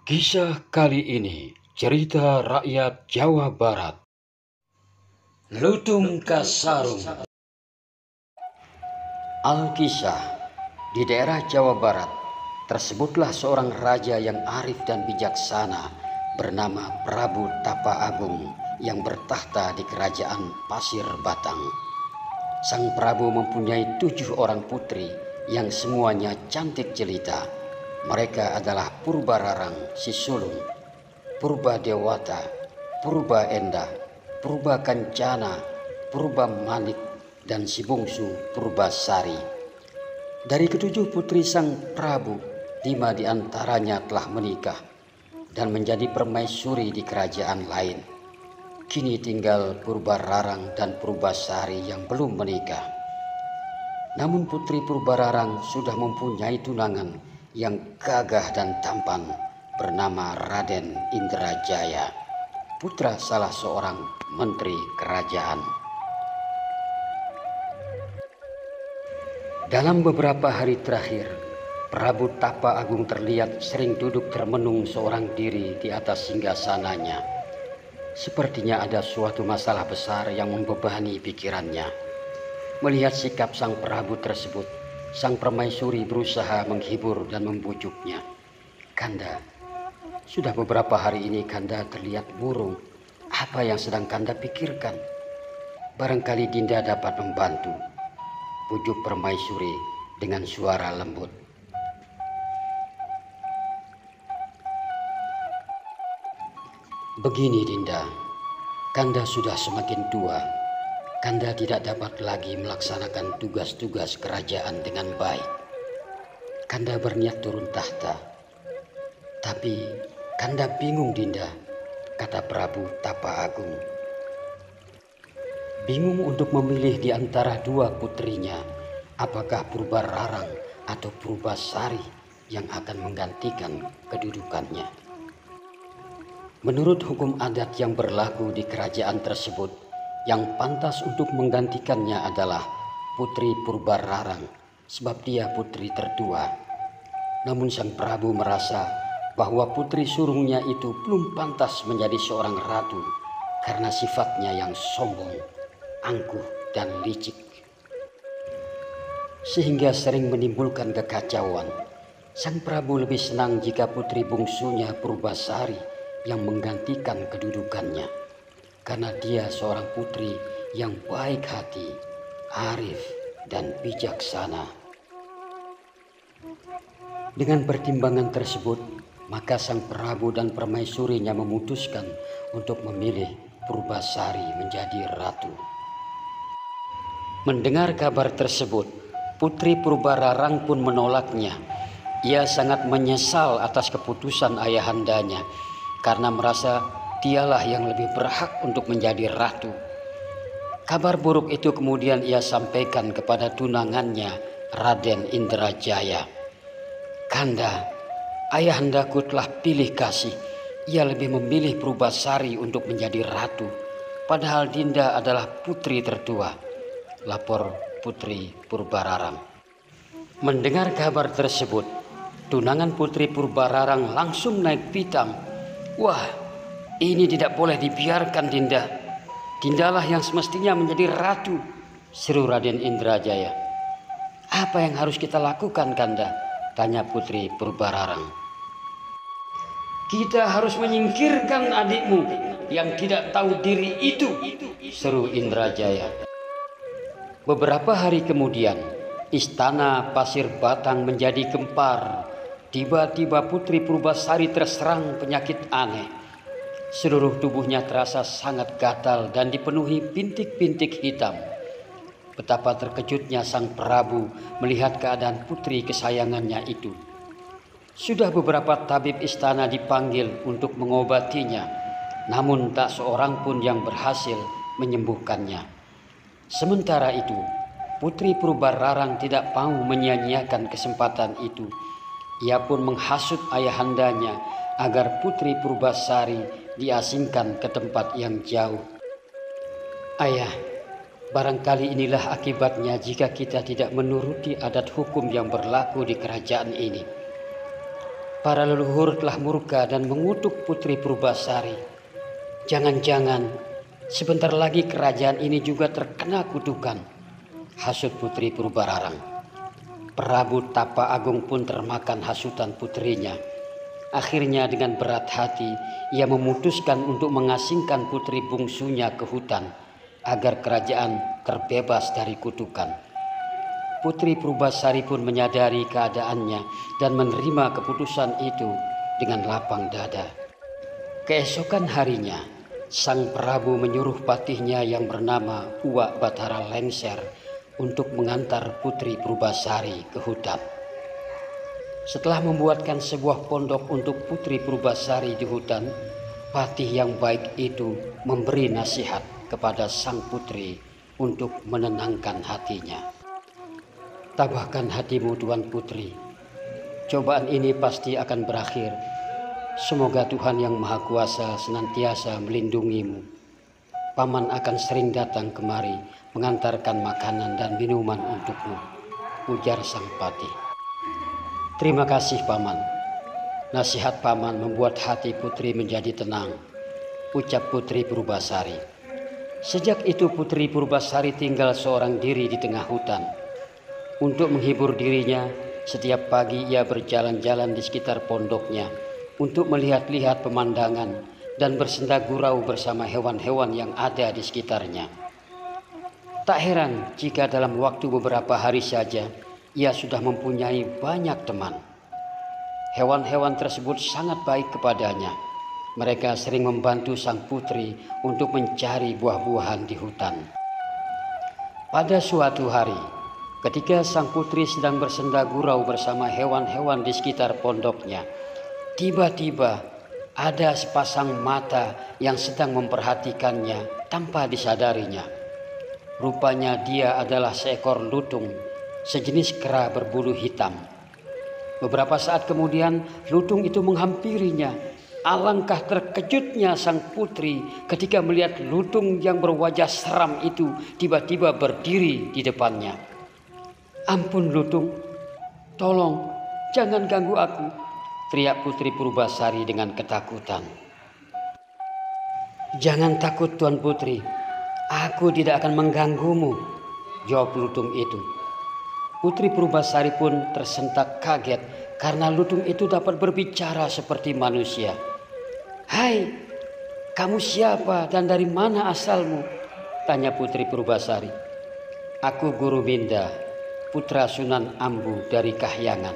Kisah kali ini cerita rakyat Jawa Barat. Lutung Kasarung. Alkisah, di daerah Jawa Barat tersebutlah seorang raja yang arif dan bijaksana bernama Prabu Tapa Agung yang bertahta di kerajaan Pasir Batang. Sang Prabu mempunyai 7 orang putri yang semuanya cantik jelita. Mereka adalah Purbararang si Sulung, Purba Dewata, Purba Endah, Purba Kancana, Purba Manik, dan si bungsu Purba Sari. Dari ke-7 putri sang Prabu, 5 di antaranya telah menikah dan menjadi permaisuri di kerajaan lain. Kini tinggal Purbararang dan Purba Sari yang belum menikah. Namun putri Purbararang sudah mempunyai tunangan yang gagah dan tampan bernama Raden Indrajaya, putra salah seorang menteri kerajaan. Dalam beberapa hari terakhir, Prabu Tapa Agung terlihat sering duduk termenung seorang diri di atas singgasananya. Sepertinya ada suatu masalah besar yang membebani pikirannya. Melihat sikap sang Prabu tersebut, sang permaisuri berusaha menghibur dan membujuknya. "Kanda, sudah beberapa hari ini Kanda terlihat murung. Apa yang sedang Kanda pikirkan? Barangkali Dinda dapat membantu," bujuk permaisuri dengan suara lembut. "Begini Dinda, Kanda sudah semakin tua. Kanda tidak dapat lagi melaksanakan tugas-tugas kerajaan dengan baik. Kanda berniat turun tahta. Tapi Kanda bingung Dinda," kata Prabu Tapa Agung. Bingung untuk memilih di antara 2 putrinya, apakah Purbararang atau Purba Sari yang akan menggantikan kedudukannya. Menurut hukum adat yang berlaku di kerajaan tersebut, yang pantas untuk menggantikannya adalah putri Purbararang, sebab dia putri tertua. Namun sang Prabu merasa bahwa putri sulungnya itu belum pantas menjadi seorang ratu karena sifatnya yang sombong, angkuh, dan licik, sehingga sering menimbulkan kekacauan. Sang Prabu lebih senang jika putri bungsunya Purbasari yang menggantikan kedudukannya, karena dia seorang putri yang baik hati, arif, dan bijaksana. Dengan pertimbangan tersebut, maka sang Prabu dan permaisurinya memutuskan untuk memilih Purbasari menjadi ratu. Mendengar kabar tersebut, putri Purbararang pun menolaknya. Ia sangat menyesal atas keputusan ayahandanya karena merasa dialah yang lebih berhak untuk menjadi ratu. Kabar buruk itu kemudian ia sampaikan kepada tunangannya Raden Indrajaya. "Kanda, ayahandaku telah pilih kasih. Ia lebih memilih Purbasari untuk menjadi ratu, padahal Dinda adalah putri tertua," lapor putri Purbararang. Mendengar kabar tersebut, tunangan putri Purbararang langsung naik pitam. "Wah, ini tidak boleh dibiarkan Dinda. Dindalah yang semestinya menjadi ratu," seru Raden Indrajaya. "Apa yang harus kita lakukan Kanda?" tanya putri Purbararang. "Kita harus menyingkirkan adikmu yang tidak tahu diri itu," seru Indrajaya. Beberapa hari kemudian, istana Pasir Batang menjadi gempar. Tiba-tiba putri Purbasari terserang penyakit aneh. Seluruh tubuhnya terasa sangat gatal dan dipenuhi bintik-bintik hitam. Betapa terkejutnya sang Prabu melihat keadaan putri kesayangannya itu. Sudah beberapa tabib istana dipanggil untuk mengobatinya, namun tak seorang pun yang berhasil menyembuhkannya. Sementara itu, putri Purbararang tidak mau menyia-nyiakan kesempatan itu. Ia pun menghasut ayahandanya agar putri Purbasari diasingkan ke tempat yang jauh. "Ayah, barangkali inilah akibatnya jika kita tidak menuruti adat hukum yang berlaku di kerajaan ini. Para leluhur telah murka dan mengutuk Putri Purbasari. Jangan-jangan sebentar lagi kerajaan ini juga terkena kutukan, hasut Putri Purbararang. Prabu Tapa Agung pun termakan hasutan putrinya. Akhirnya dengan berat hati ia memutuskan untuk mengasingkan putri bungsunya ke hutan agar kerajaan terbebas dari kutukan. Putri Purbasari pun menyadari keadaannya dan menerima keputusan itu dengan lapang dada. Keesokan harinya, sang Prabu menyuruh patihnya yang bernama Uwak Batara Lengser untuk mengantar Putri Purbasari ke hutan. Setelah membuatkan sebuah pondok untuk Putri Purbasari di hutan, patih yang baik itu memberi nasihat kepada sang putri untuk menenangkan hatinya. Tabahkan hatimu, Tuan Putri. Cobaan ini pasti akan berakhir. Semoga Tuhan Yang Maha Kuasa senantiasa melindungimu. Paman akan sering datang kemari mengantarkan makanan dan minuman untukmu, ujar sang patih. Terima kasih, Paman. Nasihat Paman membuat hati Putri menjadi tenang, ucap Putri Purbasari. Sejak itu Putri Purbasari tinggal seorang diri di tengah hutan. Untuk menghibur dirinya, setiap pagi ia berjalan-jalan di sekitar pondoknya untuk melihat-lihat pemandangan dan bersenda gurau bersama hewan-hewan yang ada di sekitarnya. Tak heran jika dalam waktu beberapa hari saja ia sudah mempunyai banyak teman. Hewan-hewan tersebut sangat baik kepadanya. Mereka sering membantu sang putri untuk mencari buah-buahan di hutan. Pada suatu hari, ketika sang putri sedang bersenda gurau bersama hewan-hewan di sekitar pondoknya, tiba-tiba ada sepasang mata yang sedang memperhatikannya tanpa disadarinya. Rupanya dia adalah seekor lutung, sejenis kera berbulu hitam. Beberapa saat kemudian lutung itu menghampirinya. Alangkah terkejutnya sang putri ketika melihat lutung yang berwajah seram itu tiba-tiba berdiri di depannya. Ampun lutung, tolong jangan ganggu aku, teriak Putri Purbasari dengan ketakutan. Jangan takut Tuan Putri, aku tidak akan mengganggumu, jawab lutung itu. Putri Purbasari pun tersentak kaget karena lutung itu dapat berbicara seperti manusia. Hai, kamu siapa dan dari mana asalmu? Tanya Putri Purbasari. Aku Guru Minda, putra Sunan Ambu dari Kahyangan.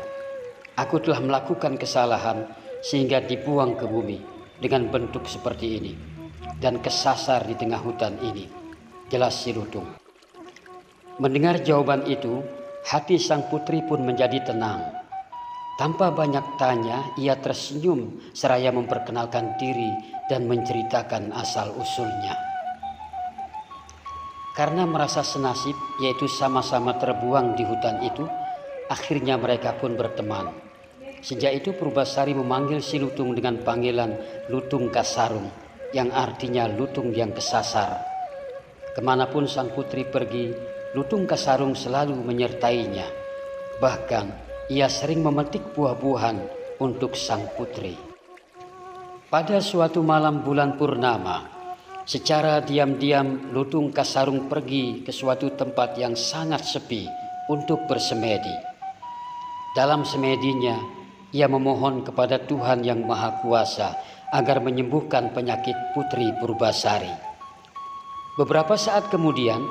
Aku telah melakukan kesalahan sehingga dibuang ke bumi dengan bentuk seperti ini dan kesasar di tengah hutan ini, jelas si lutung. Mendengar jawaban itu, hati sang putri pun menjadi tenang. Tanpa banyak tanya, ia tersenyum seraya memperkenalkan diri dan menceritakan asal-usulnya. Karena merasa senasib, yaitu sama-sama terbuang di hutan itu, akhirnya mereka pun berteman. Sejak itu Purbasari memanggil si lutung dengan panggilan Lutung Kasarung, yang artinya lutung yang kesasar. Kemanapun sang putri pergi, Lutung Kasarung selalu menyertainya. Bahkan ia sering memetik buah-buahan untuk sang putri. Pada suatu malam bulan purnama, secara diam-diam Lutung Kasarung pergi ke suatu tempat yang sangat sepi untuk bersemedi. Dalam semedinya, ia memohon kepada Tuhan Yang Maha Kuasa agar menyembuhkan penyakit Putri Purbasari. Beberapa saat kemudian,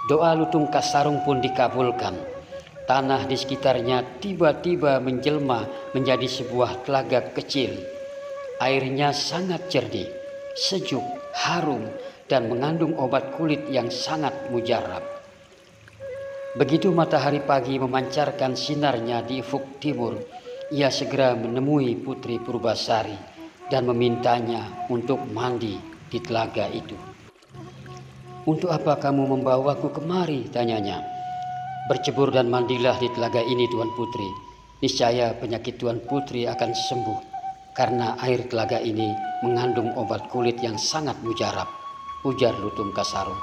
doa Lutung Kasarung pun dikabulkan. Tanah di sekitarnya tiba-tiba menjelma menjadi sebuah telaga kecil. Airnya sangat jernih, sejuk, harum, dan mengandung obat kulit yang sangat mujarab. Begitu matahari pagi memancarkan sinarnya di ufuk timur, ia segera menemui Putri Purbasari dan memintanya untuk mandi di telaga itu. Untuk apa kamu membawaku kemari? Tanyanya. Bercebur dan mandilah di telaga ini Tuan Putri. Niscaya penyakit Tuan Putri akan sembuh karena air telaga ini mengandung obat kulit yang sangat mujarab, ujar Lutung Kasarung.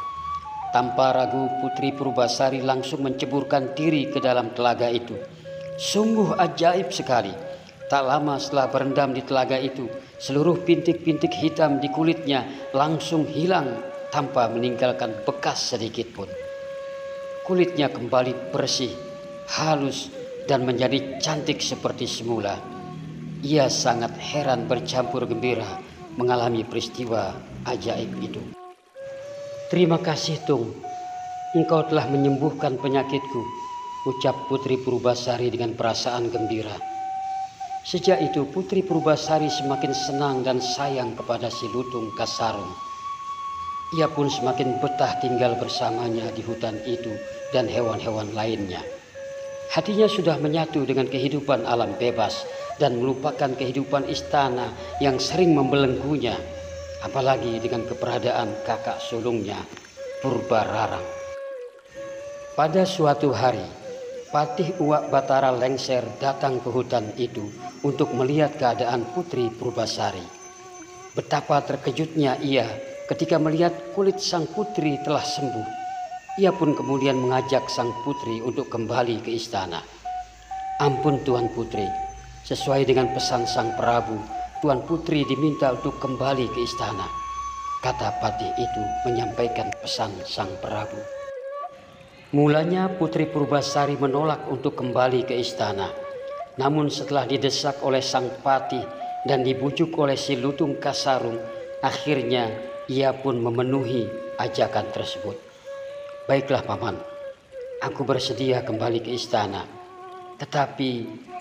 Tanpa ragu Putri Purbasari langsung menceburkan diri ke dalam telaga itu. Sungguh ajaib sekali. Tak lama setelah berendam di telaga itu, seluruh bintik-bintik hitam di kulitnya langsung hilang tanpa meninggalkan bekas sedikit pun. Kulitnya kembali bersih, halus, dan menjadi cantik seperti semula. Ia sangat heran bercampur gembira mengalami peristiwa ajaib itu. "Terima kasih, Tung. Engkau telah menyembuhkan penyakitku," ucap Putri Purbasari dengan perasaan gembira. Sejak itu Putri Purbasari semakin senang dan sayang kepada si Lutung Kasarung. Ia pun semakin betah tinggal bersamanya di hutan itu dan hewan-hewan lainnya. Hatinya sudah menyatu dengan kehidupan alam bebas dan melupakan kehidupan istana yang sering membelenggunya, apalagi dengan keberadaan kakak sulungnya, Purbararang. Pada suatu hari, Patih Uwak Batara Lengser datang ke hutan itu untuk melihat keadaan Putri Purbasari. Betapa terkejutnya ia ketika melihat kulit sang putri telah sembuh. Ia pun kemudian mengajak sang putri untuk kembali ke istana. "Ampun Tuan Putri, sesuai dengan pesan sang Prabu, Tuan Putri diminta untuk kembali ke istana," kata Patih itu menyampaikan pesan sang Prabu. Mulanya Putri Purbasari menolak untuk kembali ke istana. Namun setelah didesak oleh sang Patih dan dibujuk oleh si Lutung Kasarung, akhirnya ia pun memenuhi ajakan tersebut. "Baiklah Paman, aku bersedia kembali ke istana. Tetapi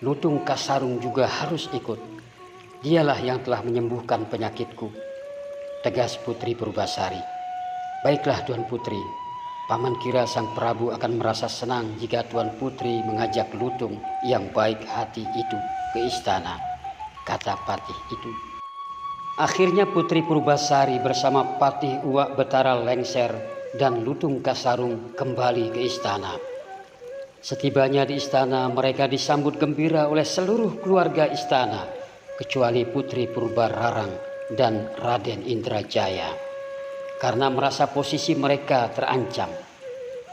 Lutung Kasarung juga harus ikut. Dialah yang telah menyembuhkan penyakitku," tegas Putri Purbasari. "Baiklah Tuan Putri, Paman kira sang Prabu akan merasa senang jika Tuan Putri mengajak Lutung yang baik hati itu ke istana," kata Patih itu. Akhirnya Putri Purbasari bersama Patih Uwak Batara Lengser dan Lutung Kasarung kembali ke istana. Setibanya di istana, mereka disambut gembira oleh seluruh keluarga istana, kecuali Putri Purbararang dan Raden Indrajaya. Karena merasa posisi mereka terancam.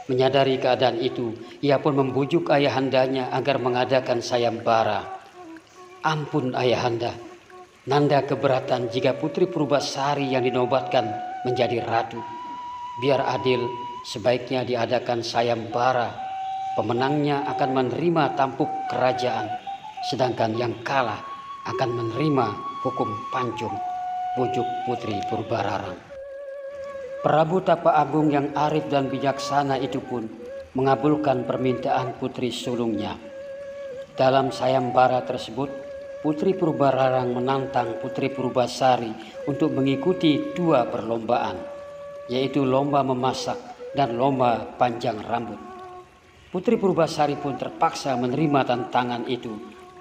Menyadari keadaan itu, ia pun membujuk ayahandanya agar mengadakan sayembara. "Ampun ayahanda, Nanda keberatan jika Putri Purbasari yang dinobatkan menjadi ratu. Biar adil, sebaiknya diadakan sayembara. Pemenangnya akan menerima tampuk kerajaan, sedangkan yang kalah akan menerima hukum pancung," bujuk Putri Purbararang. Prabu Tapa Agung yang arif dan bijaksana itu pun mengabulkan permintaan putri sulungnya. Dalam sayembara tersebut, Putri Purbararang menantang Putri Purbasari untuk mengikuti 2 perlombaan, yaitu lomba memasak dan lomba panjang rambut. Putri Purbasari pun terpaksa menerima tantangan itu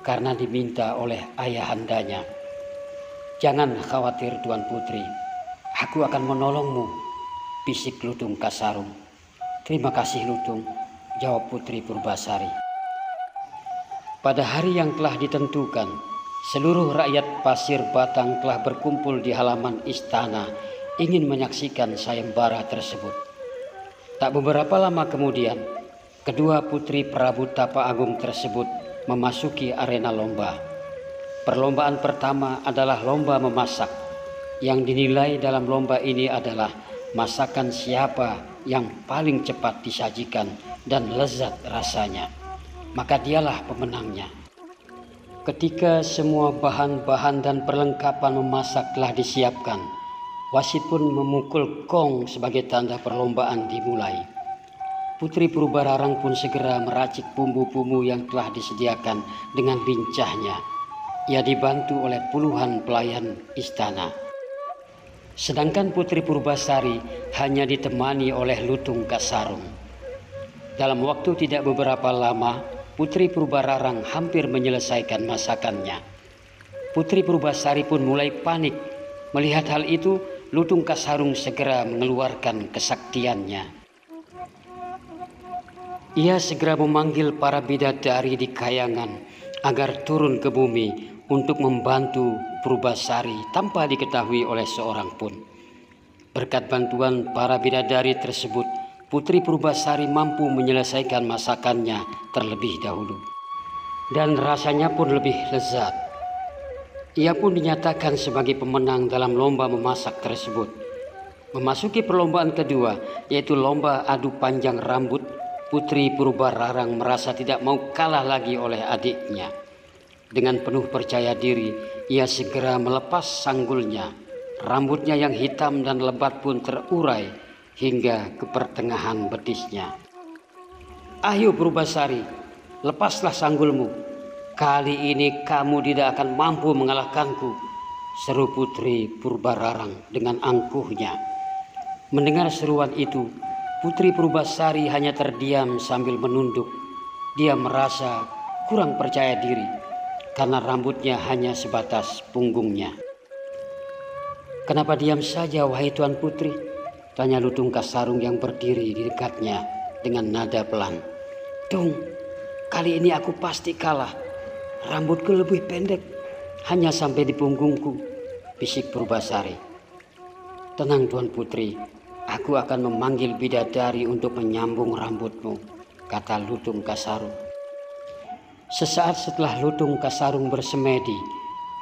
karena diminta oleh ayahandanya. "Jangan khawatir Tuan Putri, aku akan menolongmu," bisik Lutung Kasarung. "Terima kasih Lutung," jawab Putri Purbasari. Pada hari yang telah ditentukan, seluruh rakyat Pasir Batang telah berkumpul di halaman istana ingin menyaksikan sayembara tersebut. Tak beberapa lama kemudian, kedua putri Prabu Tapa Agung tersebut memasuki arena lomba. Perlombaan pertama adalah lomba memasak. Yang dinilai dalam lomba ini adalah masakan siapa yang paling cepat disajikan dan lezat rasanya, maka dialah pemenangnya. Ketika semua bahan-bahan dan perlengkapan memasak telah disiapkan, wasit pun memukul gong sebagai tanda perlombaan dimulai. Putri Purbararang pun segera meracik bumbu-bumbu yang telah disediakan dengan lincahnya. Ia dibantu oleh puluhan pelayan istana. Sedangkan Putri Purbasari hanya ditemani oleh Lutung Kasarung. Dalam waktu tidak beberapa lama, Putri Purbararang hampir menyelesaikan masakannya. Putri Purbasari pun mulai panik. Melihat hal itu, Lutung Kasarung segera mengeluarkan kesaktiannya. Ia segera memanggil para bidadari di kayangan agar turun ke bumi untuk membantu Purbasari tanpa diketahui oleh seorang pun. Berkat bantuan para bidadari tersebut, Putri Purbasari mampu menyelesaikan masakannya terlebih dahulu. Dan rasanya pun lebih lezat. Ia pun dinyatakan sebagai pemenang dalam lomba memasak tersebut. Memasuki perlombaan kedua, yaitu lomba adu panjang rambut, Putri Purbararang merasa tidak mau kalah lagi oleh adiknya. Dengan penuh percaya diri, ia segera melepas sanggulnya. Rambutnya yang hitam dan lebat pun terurai hingga ke pertengahan betisnya. "Ayo Purbasari, lepaslah sanggulmu. Kali ini kamu tidak akan mampu mengalahkanku," seru Putri Purbararang dengan angkuhnya. Mendengar seruan itu, Putri Purbasari hanya terdiam sambil menunduk. Dia merasa kurang percaya diri karena rambutnya hanya sebatas punggungnya. "Kenapa diam saja, wahai Tuan Putri?" tanya Lutung Kasarung yang berdiri di dekatnya dengan nada pelan. "Tung, kali ini aku pasti kalah. Rambutku lebih pendek, hanya sampai di punggungku," bisik Purbasari. "Tenang Tuan Putri, aku akan memanggil bidadari untuk menyambung rambutmu," kata Lutung Kasarung. Sesaat setelah Lutung Kasarung bersemedi,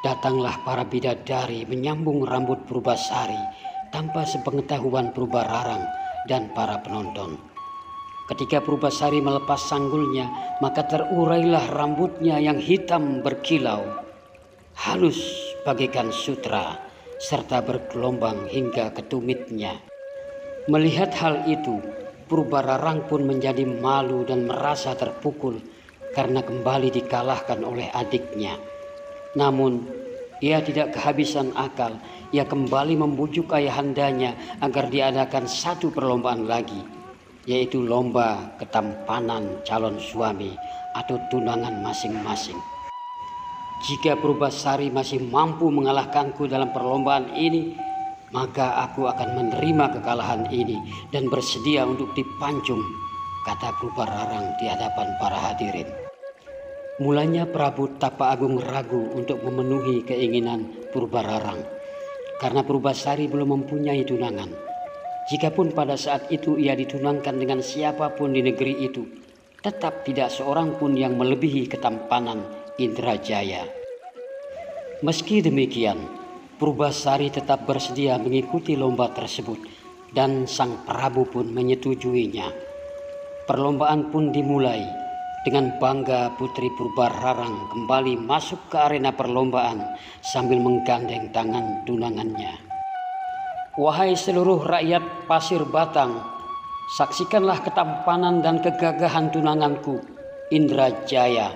datanglah para bidadari menyambung rambut Purbasari tanpa sepengetahuan Purbararang dan para penonton. Ketika Purbasari melepas sanggulnya, maka terurailah rambutnya yang hitam berkilau, halus bagaikan sutra, serta bergelombang hingga ke tumitnya. Melihat hal itu, Purbararang pun menjadi malu dan merasa terpukul karena kembali dikalahkan oleh adiknya. Namun, ia tidak kehabisan akal. Ia kembali membujuk ayahandanya agar diadakan satu perlombaan lagi, yaitu lomba ketampanan calon suami atau tunangan masing-masing. "Jika Purbasari masih mampu mengalahkanku dalam perlombaan ini, maka aku akan menerima kekalahan ini dan bersedia untuk dipancung," kata Purbararang di hadapan para hadirin. Mulanya Prabu Tapa Agung ragu untuk memenuhi keinginan Purbararang karena Purbasari belum mempunyai tunangan. Jikapun pada saat itu ia ditunangkan dengan siapapun di negeri itu, tetap tidak seorang pun yang melebihi ketampanan Indrajaya. Meski demikian, Purbasari tetap bersedia mengikuti lomba tersebut dan sang Prabu pun menyetujuinya. Perlombaan pun dimulai. Dengan bangga Putri Purbararang kembali masuk ke arena perlombaan sambil menggandeng tangan tunangannya. "Wahai seluruh rakyat Pasir Batang, saksikanlah ketampanan dan kegagahan tunanganku, Indrajaya.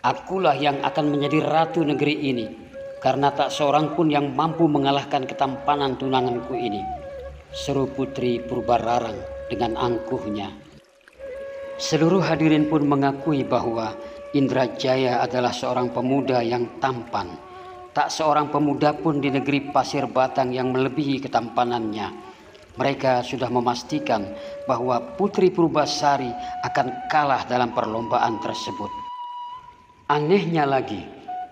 Akulah yang akan menjadi ratu negeri ini, karena tak seorang pun yang mampu mengalahkan ketampanan tunanganku ini," seru Putri Purbararang dengan angkuhnya. Seluruh hadirin pun mengakui bahwa Indrajaya adalah seorang pemuda yang tampan. Tak seorang pemuda pun di negeri Pasir Batang yang melebihi ketampanannya. Mereka sudah memastikan bahwa Putri Purbasari akan kalah dalam perlombaan tersebut. Anehnya lagi,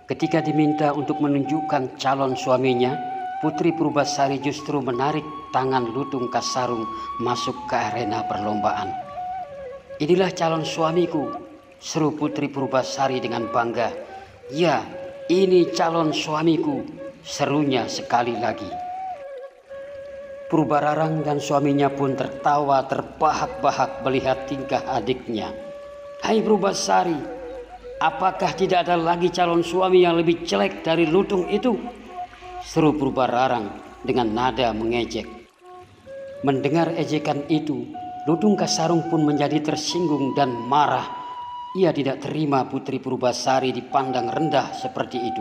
ketika diminta untuk menunjukkan calon suaminya, Putri Purbasari justru menarik tangan Lutung Kasarung masuk ke arena perlombaan. "Inilah calon suamiku," seru Putri Purbasari dengan bangga. "Ya, ini calon suamiku," serunya sekali lagi. Purbararang dan suaminya pun tertawa terbahak-bahak melihat tingkah adiknya. "Hai Purbasari, apakah tidak ada lagi calon suami yang lebih jelek dari Lutung itu?" seru Purbararang dengan nada mengejek. Mendengar ejekan itu, Lutung Kasarung pun menjadi tersinggung dan marah. Ia tidak terima Putri Purbasari dipandang rendah seperti itu.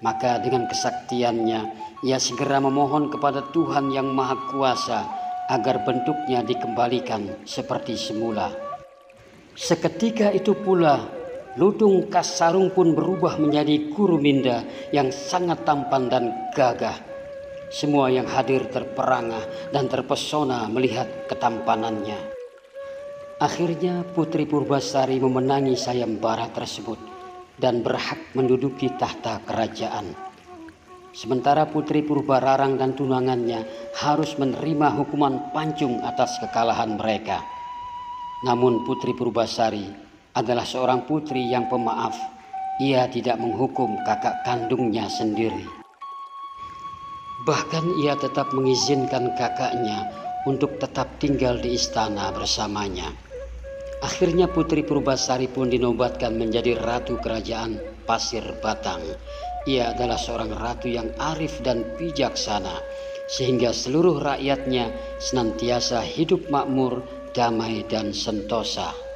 Maka dengan kesaktiannya, ia segera memohon kepada Tuhan yang Maha Kuasa agar bentuknya dikembalikan seperti semula. Seketika itu pula, Lutung Kasarung pun berubah menjadi Kuruminda yang sangat tampan dan gagah. Semua yang hadir terperangah dan terpesona melihat ketampanannya. Akhirnya Putri Purbasari memenangi sayembara tersebut dan berhak menduduki tahta kerajaan. Sementara Putri Purbararang dan tunangannya harus menerima hukuman pancung atas kekalahan mereka. Namun Putri Purbasari adalah seorang putri yang pemaaf. ia tidak menghukum kakak kandungnya sendiri. Bahkan ia tetap mengizinkan kakaknya untuk tetap tinggal di istana bersamanya. Akhirnya Putri Purbasari pun dinobatkan menjadi ratu kerajaan Pasir Batang. Ia adalah seorang ratu yang arif dan bijaksana, sehingga seluruh rakyatnya senantiasa hidup makmur, damai dan sentosa.